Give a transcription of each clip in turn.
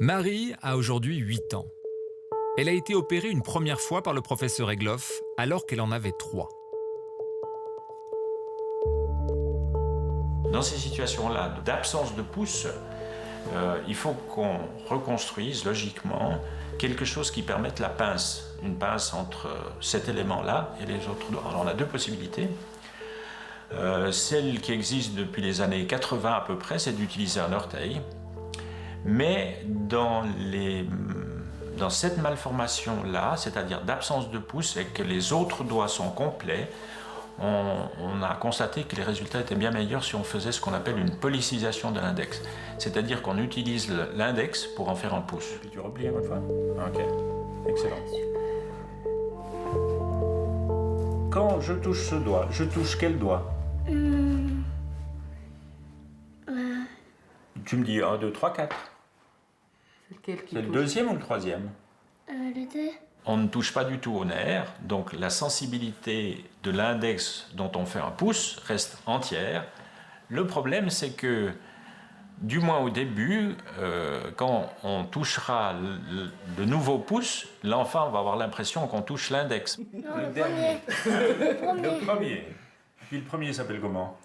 Marie a aujourd'hui 8 ans. Elle a été opérée une première fois par le professeur Egloff alors qu'elle en avait 3. Dans ces situations-là d'absence de pouce, il faut qu'on reconstruise logiquement quelque chose qui permette la pince. Une pince entre cet élément-là et les autres doigts. Alors on a deux possibilités. Celle qui existe depuis les années 80 à peu près, c'est d'utiliser un orteil. Mais dans cette malformation-là, c'est-à-dire d'absence de pouce et que les autres doigts sont complets, on a constaté que les résultats étaient bien meilleurs si on faisait ce qu'on appelle une polycisation de l'index. C'est-à-dire qu'on utilise l'index pour en faire un pouce. Et puis tu replies une fois. Ok, excellent. Quand je touche ce doigt, je touche quel doigt? Tu me dis 1, 2, 3, 4. C'est le deuxième ou le troisième? Le 2. On ne touche pas du tout au nerf, donc la sensibilité de l'index dont on fait un pouce reste entière. Le problème, c'est que, du moins au début, quand on touchera de nouveaux pouces, l'enfant va avoir l'impression qu'on touche l'index. Non, le dernier. Le premier. Puis le premier s'appelle comment?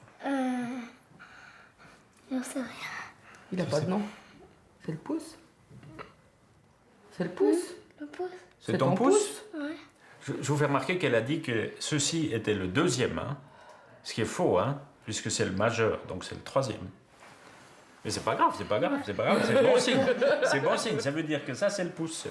J'en sais rien. Il n'a pas de nom. C'est le pouce. C'est le pouce. Le pouce. C'est ton pouce? Ouais. Je vous fais remarquer qu'elle a dit que ceci était le deuxième, hein, ce qui est faux, hein, puisque c'est le majeur, donc c'est le troisième. Mais c'est pas grave, c'est pas grave, c'est pas grave, c'est bon signe. C'est bon signe, ça veut dire que ça c'est le pouce.